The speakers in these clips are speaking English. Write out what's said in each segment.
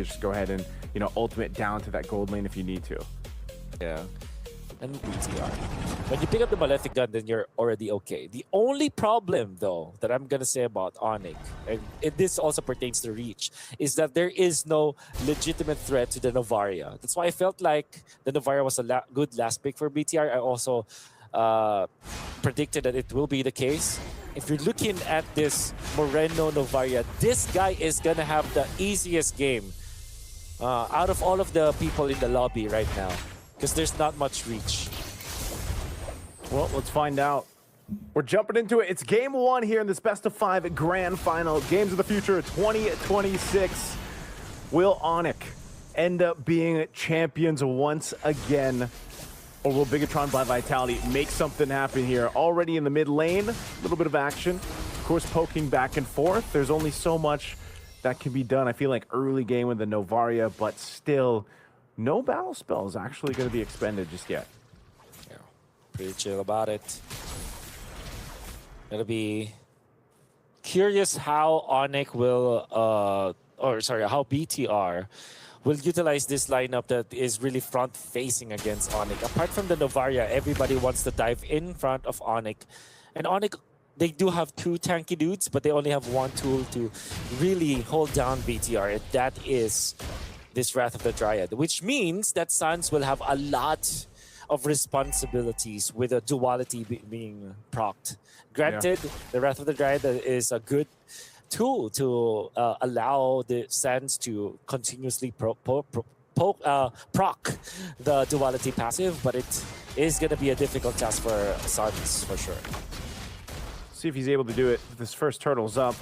just go ahead and, you know, ultimate down to that gold lane if you need to. Yeah. And BTR. When you pick up the Malefic Gun, then you're already okay. The only problem, though, that I'm going to say about ONIC, and this also pertains to Reach, is that there is no legitimate threat to the Novaria. That's why I felt like the Novaria was a good last pick for BTR. I also predicted that it will be the case. If you're looking at this Moreno Novaria, this guy is going to have the easiest game out of all of the people in the lobby right now, because there's not much reach. Well, let's find out. We're jumping into it. It's game one here in this best of 5 grand final. Games of the Future 2026. Will ONIC end up being champions once again? Or will Bigetron by Vitality make something happen here? Already in the mid lane, a little bit of action. Of course, poking back and forth. There's only so much that can be done. I feel like early game with the Novaria, but still, no battle spells actually going to be expended just yet. Yeah, pretty chill about it. Gonna be curious how ONIC will, how BTR will utilize this lineup that is really front-facing against ONIC. Apart from the Novaria, everybody wants to dive in front of ONIC. And ONIC, they do have 2 tanky dudes, but they only have 1 tool to really hold down BTR, and that is this Wrath of the Dryad, which means that Suns will have a lot of responsibilities with a duality being procced. Granted, the Wrath of the Dryad is a good tool to allow the Suns to continuously proc the duality passive, but it is going to be a difficult task for Suns for sure. See if he's able to do it. This first turtle's up.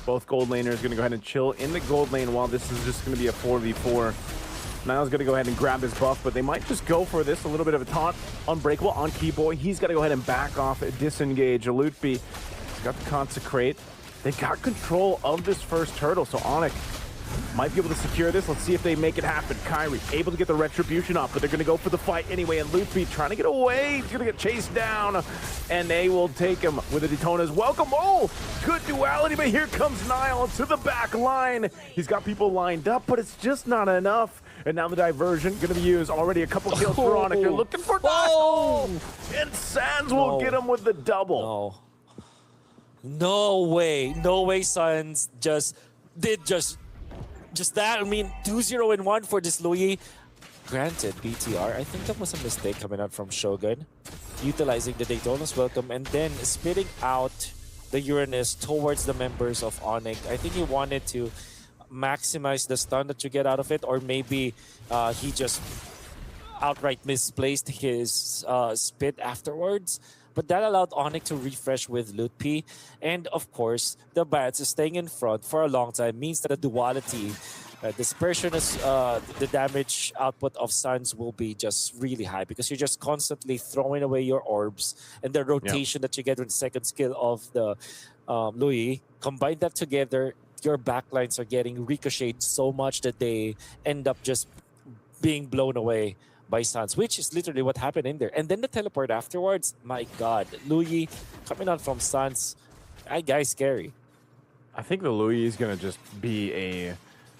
Both gold laners going to go ahead and chill in the gold lane while this is just going to be a 4v4. Niall's going to go ahead and grab his buff, but they might just go for this. A little bit of a taunt. Unbreakable on Keyboy. He's got to go ahead and back off, disengage. Alutbi has got the Consecrate. They've got control of this first turtle, so ONIC might be able to secure this. Let's see if they make it happen. Kyrie able to get the Retribution off, but they're going to go for the fight anyway. And Lutfi trying to get away. He's going to get chased down, and they will take him with the Daytona's welcome. Oh, good duality, but here comes Niall to the back line. He's got people lined up, but it's just not enough. And now the diversion going to be used. Already a couple kills for ONIC. They're looking for Niall. And Sands will get him with the double. No way. No way Suns just did just that. I mean, 2-0-1 for this Louis. Granted, BTR, I think that was a mistake coming out from Shogun. Utilizing the Daytona's welcome and then spitting out the Uranus towards the members of ONIC. I think he wanted to maximize the stun that you get out of it, or maybe he just outright misplaced his spit afterwards. But that allowed ONIC to refresh with Lutpi. And of course, the Bats staying in front for a long time means that the duality, dispersion, the damage output of Suns will be just really high because you're just constantly throwing away your orbs, and the rotation that you get with the second skill of the Louis. Combine that together, your backlines are getting ricocheted so much that they end up just being blown away by Suns, which is literally what happened in there. And then the teleport afterwards, my God, Louis coming out from Suns, that guy's scary. I think the Louis is going to just be a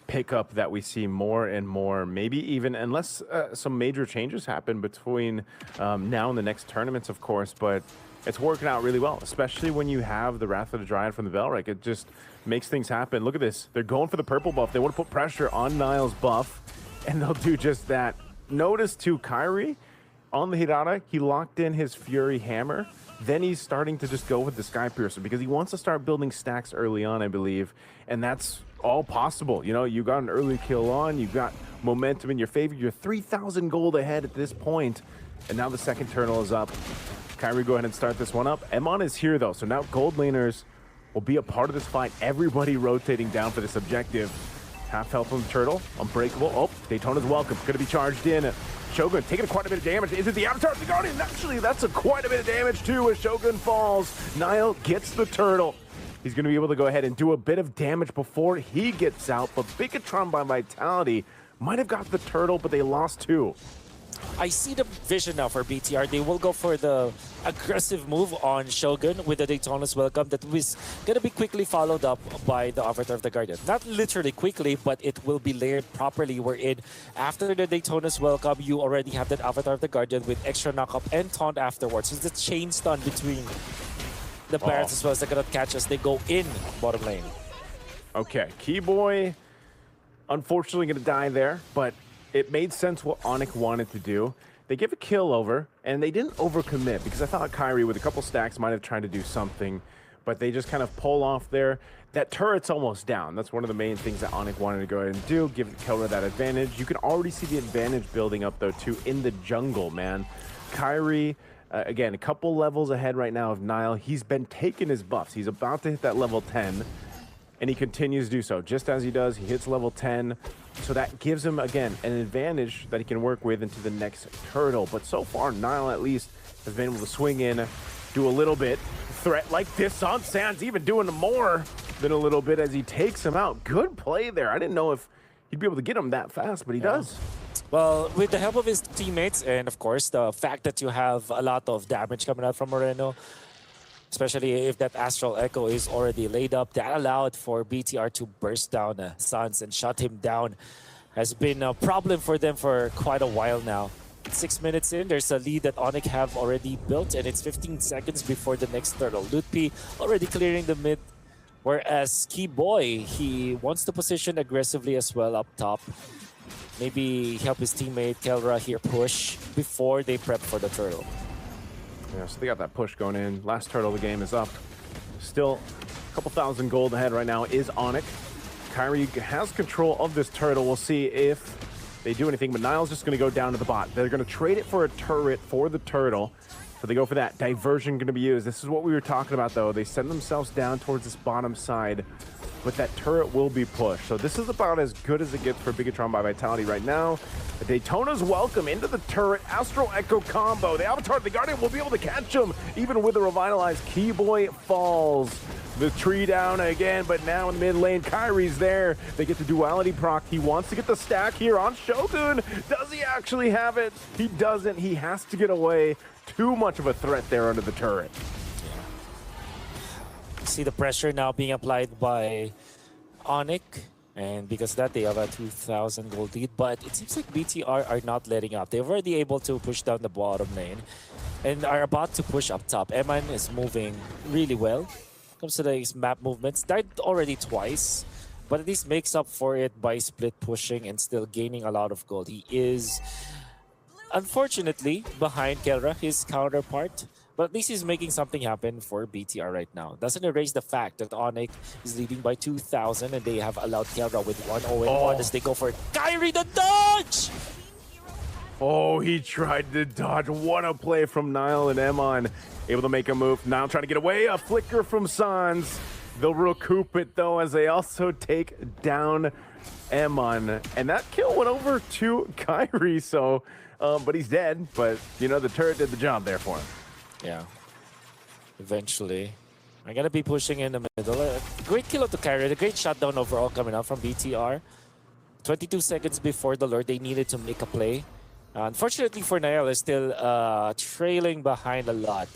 pickup that we see more and more, maybe even, unless some major changes happen between now and the next tournaments, of course, but it's working out really well, especially when you have the Wrath of the Dryad from the Velric. It just makes things happen. Look at this. They're going for the purple buff. They want to put pressure on Niall's buff, and they'll do just that. Notice to Kyrie on the Hirara, he locked in his Fury Hammer. Then he's starting to just go with the Sky Piercer because he wants to start building stacks early on, I believe. And that's all possible. You know, you got an early kill on, you've got momentum in your favor. You're 3,000 gold ahead at this point. And now the second turtle is up. Kyrie, go ahead and start this one up. Emon is here though, so now gold laners will be a part of this fight. Everybody rotating down for this objective. Half health on the turtle, unbreakable. Oh, Daytona's welcome. Going to be charged in. Shogun taking quite a bit of damage. Is it the Avatar of the Guardian? Actually, that's quite a bit of damage too as Shogun falls. Niall gets the turtle. He's going to be able to go ahead and do a bit of damage before he gets out, but Bigetron by Vitality might have got the turtle, but they lost 2. I see the vision now for BTR. They will go for the aggressive move on Shogun with the Daytona's Welcome that was going to be quickly followed up by the Avatar of the Guardian. Not literally quickly, but it will be layered properly wherein after the Daytona's Welcome, you already have that Avatar of the Guardian with extra knockup and taunt afterwards. So it's the chain stun between the Barrets as well as they cannot catch us. They go in bottom lane. Okay, Keyboy, unfortunately going to die there, but it made sense what ONIC wanted to do. They give a kill over, and they didn't overcommit, because I thought Kyrie with a couple stacks might have tried to do something, but they just kind of pull off there. That turret's almost down. That's one of the main things that ONIC wanted to go ahead and do, give Kelra that advantage. You can already see the advantage building up, though, too, in the jungle, man. Kyrie, again, a couple levels ahead right now of Nile. He's been taking his buffs. He's about to hit that level 10. And he continues to do so. Just as he does, he hits level 10. So that gives him, again, an advantage that he can work with into the next turtle. But so far, Nile at least has been able to swing in, do a little bit. Threat like this on Sands, even doing more than a little bit as he takes him out. Good play there. I didn't know if he'd be able to get him that fast, but he does. Well, with the help of his teammates and, of course, the fact that you have a lot of damage coming out from Moreno, especially if that Astral Echo is already laid up, that allowed for BTR to burst down Suns and shut him down. Has been a problem for them for quite a while now. 6 minutes in, there's a lead that ONIC have already built, and it's 15 seconds before the next turtle. Lutpi already clearing the mid, whereas Keyboy, he wants to position aggressively as well up top. Maybe help his teammate Kelra here push before they prep for the turtle. Yeah, so they got that push going in. Last turtle of the game is up. Still a couple thousand gold ahead right now is ONIC. Kyrie has control of this turtle. We'll see if they do anything, but Nile's just going to go down to the bot. They're going to trade it for a turret for the turtle. So they go for that. Diversion going to be used. This is what we were talking about, though. They send themselves down towards this bottom side, but that turret will be pushed. So this is about as good as it gets for Bigetron by Vitality right now. The Daytona's Welcome into the turret. Astral Echo combo. The Avatar of the Guardian will be able to catch him, even with a revitalized. Keyboy falls. The tree down again, but now in the mid lane, Kyrie's there. They get the duality proc. He wants to get the stack here on Shogun. Does he actually have it? He doesn't. He has to get away. Too much of a threat there under the turret. See the pressure now being applied by ONIC, and because of that they have a 2,000 gold lead, but it seems like BTR are not letting up. They're already able to push down the bottom lane and are about to push up top. Eman is moving really well. Comes to the map movements, died already twice, but at least makes up for it by split pushing and still gaining a lot of gold. He is unfortunately behind Kelra, his counterpart, but at least he's making something happen for BTR right now. Doesn't erase the fact that ONIC is leading by 2,000 and they have allowed Kelra with 1-0-1 as they go for Kyrie the dodge! Oh, he tried to dodge. What a play from Nile and Emon. Able to make a move. Nile trying to get away. A flicker from Sans. They'll recoup it, though, as they also take down Emon. And that kill went over to Kyrie, so... but he's dead. But, you know, the turret did the job there for him. Yeah. Eventually. I'm going to be pushing in the middle. Great kill out to Kyrie. A great shutdown overall coming out from BTR. 22 seconds before the Lord, they needed to make a play. Unfortunately for Niall, is still trailing behind a lot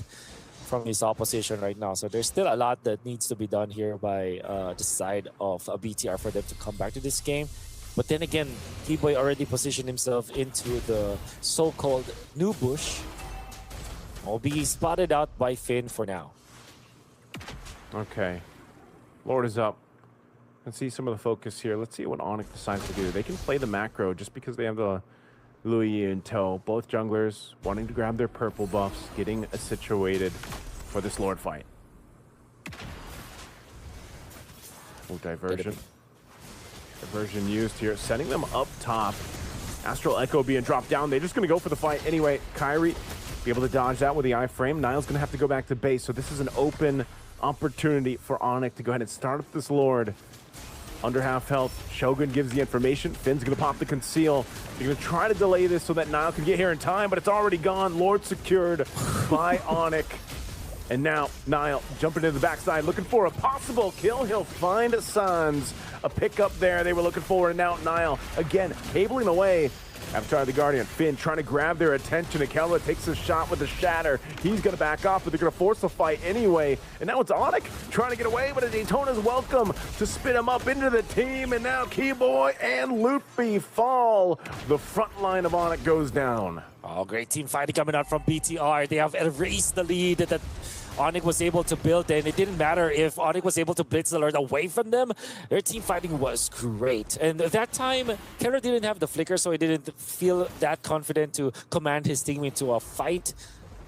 from his opposition right now. So there's still a lot that needs to be done here by the side of BTR for them to come back to this game. But then again, Keyboy already positioned himself into the so-called new bush. Will be spotted out by Finn for now. Okay. Lord is up. Let's see some of the focus here. Let's see what ONIC decides to do. They can play the macro just because they have the Louis in tow. Both junglers wanting to grab their purple buffs, getting situated for this Lord fight. Oh, diversion. Diversion used here, setting them up top. Astral Echo being dropped down. They're just going to go for the fight anyway. Kyrie be able to dodge that with the iframe. Nile's going to have to go back to base, so this is an open opportunity for ONIC to go ahead and start up this Lord. Under half health, Shogun gives the information. Finn's going to pop the conceal. They're going to try to delay this so that Nile can get here in time, but it's already gone. Lord secured by ONIC. And now Nile jumping into the backside, looking for a possible kill. He'll find Sans. A pickup there they were looking for, and now Nile again cabling away. Avatar the Guardian, Finn trying to grab their attention. Akela takes a shot with the Shatter. He's going to back off, but they're going to force the fight anyway. And now it's ONIC trying to get away, but Daytona's welcome to spin him up into the team. And now Keyboy and Loopy fall. The front line of ONIC goes down. Oh, great team fighting coming out from BTR. They have erased the lead that ONIC was able to build, and it didn't matter if ONIC was able to blitz alert away from them. Their team fighting was great. And at that time, Kera didn't have the flicker, so he didn't feel that confident to command his team into a fight.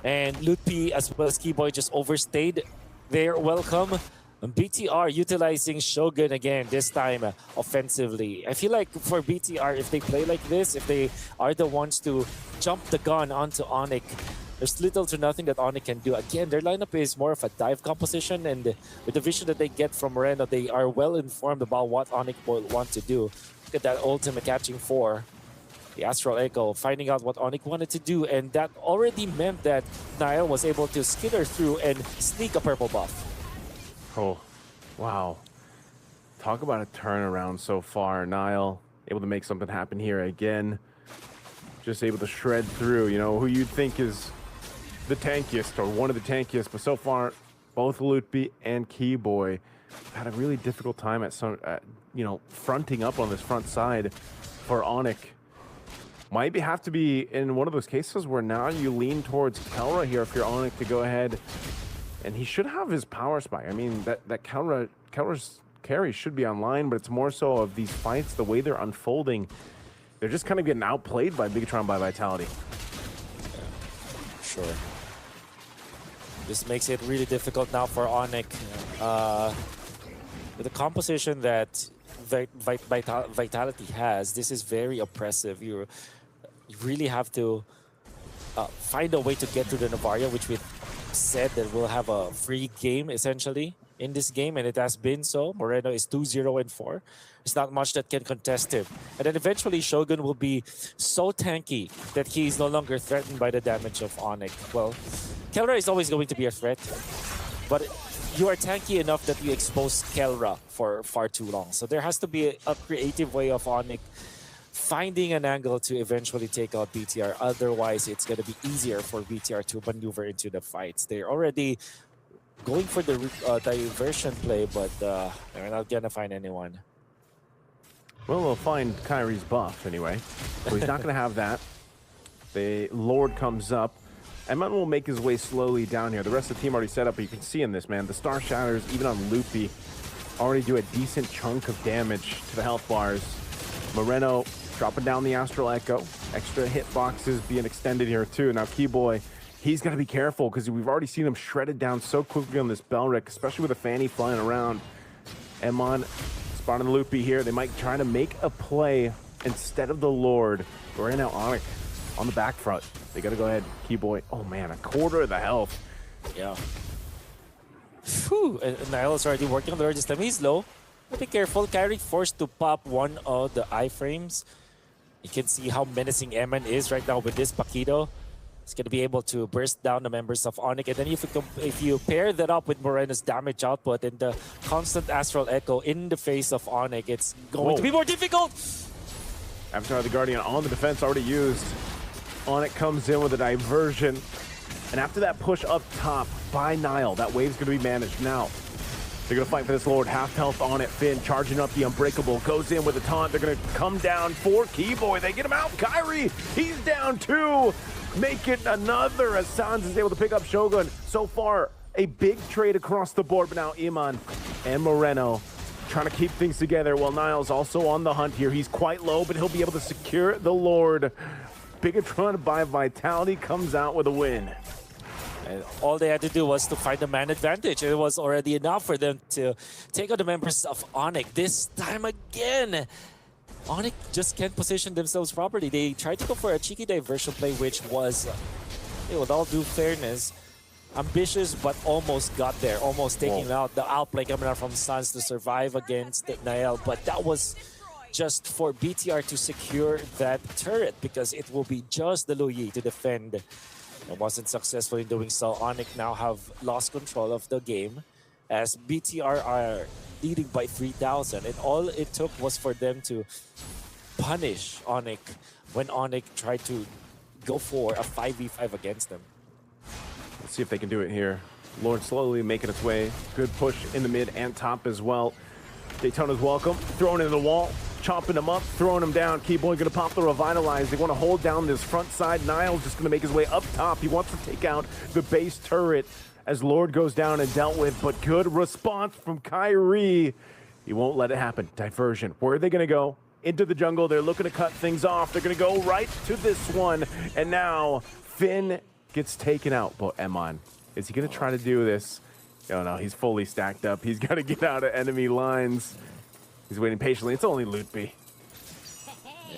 And Lutpi as well as Keyboy just overstayed their welcome. And BTR utilizing Shogun again, this time offensively. I feel like for BTR, if they play like this, if they are the ones to jump the gun onto ONIC, there's little to nothing that ONIC can do. Again, their lineup is more of a dive composition, and with the vision that they get from Moreno, they are well informed about what ONIC will want to do. Look at that ultimate catching 4. The Astral Echo finding out what ONIC wanted to do, and that already meant that Niall was able to skitter through and sneak a purple buff. Oh, wow. Talk about a turnaround so far. Niall able to make something happen here again. Just able to shred through, you know, who you'd think is the tankiest or one of the tankiest, but so far both Lutpi and Keyboy had a really difficult time at some, you know, fronting up on this front side for ONIC. Might have to be in one of those cases where now you lean towards Kelra here if you're ONIC to go ahead, and he should have his power spike. I mean, that Kelra's carry should be online, but it's more so of these fights, the way they're unfolding. They're just kind of getting outplayed by Bigetron by Vitality. Yeah, sure. This makes it really difficult now for ONIC. With the composition that Vitality has, this is very oppressive. You really have to find a way to get to the Navaria, which we said that we'll have a free game essentially in this game, and it has been so. Moreno is 2-0-4. There's not much that can contest him. And then eventually Shogun will be so tanky that he is no longer threatened by the damage of ONIC. Well, Kelra is always going to be a threat, but you are tanky enough that you expose Kelra for far too long. So there has to be a creative way of ONIC finding an angle to eventually take out BTR. Otherwise, it's going to be easier for BTR to maneuver into the fights. They're already going for the diversion play, but they're not going to find anyone. Well, they'll find Kyrie's buff anyway, so he's not going to have that. The Lord comes up. Emman will make his way slowly down here. The rest of the team already set up, but you can see in this, man, the Star Shatters, even on Loopy, already do a decent chunk of damage to the health bars. Moreno dropping down the Astral Echo. Extra hitboxes being extended here too. Now Keyboy, he's got to be careful because we've already seen him shredded down so quickly on this Belric, especially with a Fanny flying around. Emman spotting the Loopy here. They might try to make a play instead of the Lord. Right now ONIC on the back front. They got to go ahead. Keyboy, oh man, a quarter of the health. Yeah. Whew. Niall is already working on the Lord this time. He's low. But be careful. Kyrie forced to pop one of the iframes. You can see how menacing Emman is right now with this Paquito. He's going to be able to burst down the members of ONIC. And then if you pair that up with Moreno's damage output and the constant Astral Echo in the face of ONIC, it's going to be more difficult. Avatar the Guardian on the defense already used. ONIC comes in with a diversion. And after that push up top by Niall, that wave's going to be managed now. They're going to fight for this Lord. Half health on it. Finn charging up the Unbreakable. Goes in with a taunt. They're going to come down for Keyboy. They get him out. Kyrie, he's down too. Make it another as Sans is able to pick up Shogun. So far, a big trade across the board. But now Iman and Moreno trying to keep things together while Niall's also on the hunt here. He's quite low, but he'll be able to secure the Lord. Bigetron by Vitality comes out with a win. And all they had to do was to find the man advantage. It was already enough for them to take out the members of ONIC. This time again, ONIC just can't position themselves properly. They tried to go for a cheeky diversion play, which was, with all due fairness, ambitious, but almost got there. Almost taking out the outplay coming out from Suns to survive against Niall. But that was just for BTR to secure that turret, because it will be just the Luyi to defend. It wasn't successful in doing so. ONIC now have lost control of the game as BTR are leading by 3,000. And all it took was for them to punish ONIC when ONIC tried to go for a 5v5 against them. Let's see if they can do it here. Lord slowly making its way. Good push in the mid and top as well. Daytona's welcome. Throwing into the wall. Chopping him up. Throwing him down. Keyboy going to pop the Revitalize. They want to hold down this front side. Niall's just going to make his way up top. He wants to take out the base turret as Lord goes down and dealt with. But good response from Kyrie. He won't let it happen. Diversion. Where are they going to go? Into the jungle. They're looking to cut things off. They're going to go right to this one. And now Finn gets taken out. But Emon, is he going to try to do this? Oh no, he's fully stacked up. He's got to get out of enemy lines. He's waiting patiently. It's only Loot B.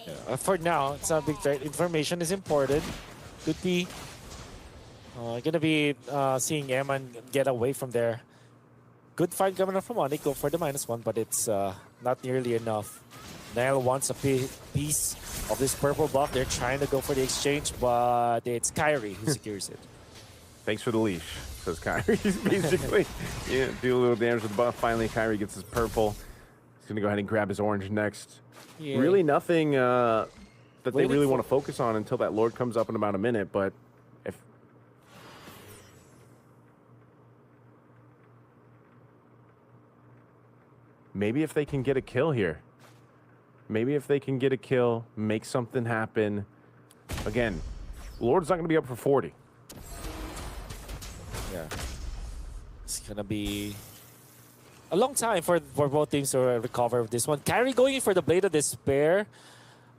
Yeah, for now, it's not a big threat. Information is important. Could be gonna be seeing Eman get away from there. Good fight coming up from ONIC. Go for the -1, but it's not nearly enough. Niall wants a piece of this purple buff. They're trying to go for the exchange, but it's Kyrie who secures it. Thanks for the leash, says Kyrie. He's basically, yeah, do a little damage with the buff. Finally, Kyrie gets his purple. He's going to go ahead and grab his orange next. Yeah. Really nothing that they really want to focus on until that Lord comes up in about a minute, but if... Maybe if they can get a kill here. Maybe if they can get a kill, make something happen. Again, Lord's not going to be up for 40. Yeah. It's going to be a long time for both teams to recover this one. Kyrie going in for the Blade of Despair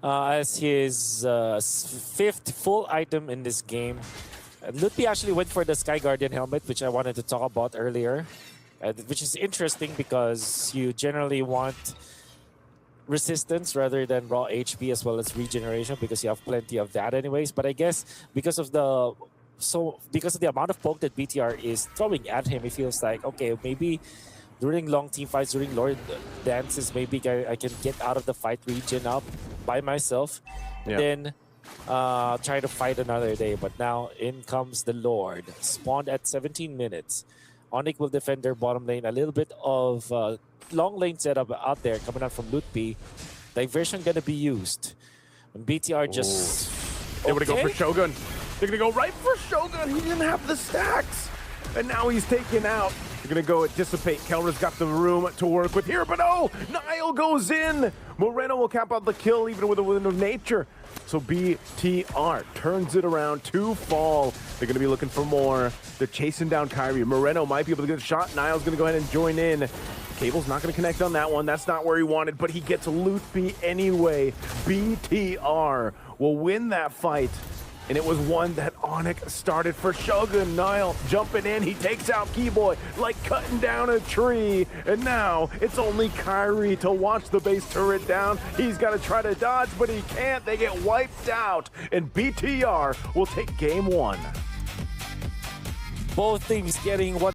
as his 5th full item in this game. Lutpi actually went for the Sky Guardian helmet, which I wanted to talk about earlier, which is interesting because you generally want resistance rather than raw HP as well as regeneration because you have plenty of that anyways. But I guess because of the amount of poke that BTR is throwing at him, it feels like, okay, maybe during long team fights, during Lord dances, maybe I can get out of the fight, regen up by myself, then try to fight another day. But now in comes the Lord, spawned at 17 minutes. ONIC will defend their bottom lane. A little bit of long lane setup out there coming out from Lutpi. Diversion gonna be used. And BTR just... They want to go for Shogun. They're going to go right for Shogun. He didn't have the stacks. And now he's taken out. They're going to go Dissipate. Kelra's got the room to work with here. But oh, Niall goes in. Moreno will cap out the kill even with a Wind of Nature. So BTR turns it around to fall. They're going to be looking for more. They're chasing down Kyrie. Moreno might be able to get a shot. Niall's going to go ahead and join in. Cable's not going to connect on that one. That's not where he wanted, but he gets Loot B anyway. BTR will win that fight. And it was one that ONIC started for Shogun. Niall jumping in. He takes out Keyboy like cutting down a tree. And now it's only Kyrie to watch the base turret down. He's got to try to dodge, but he can't. They get wiped out. And BTR will take game 1. Both teams getting what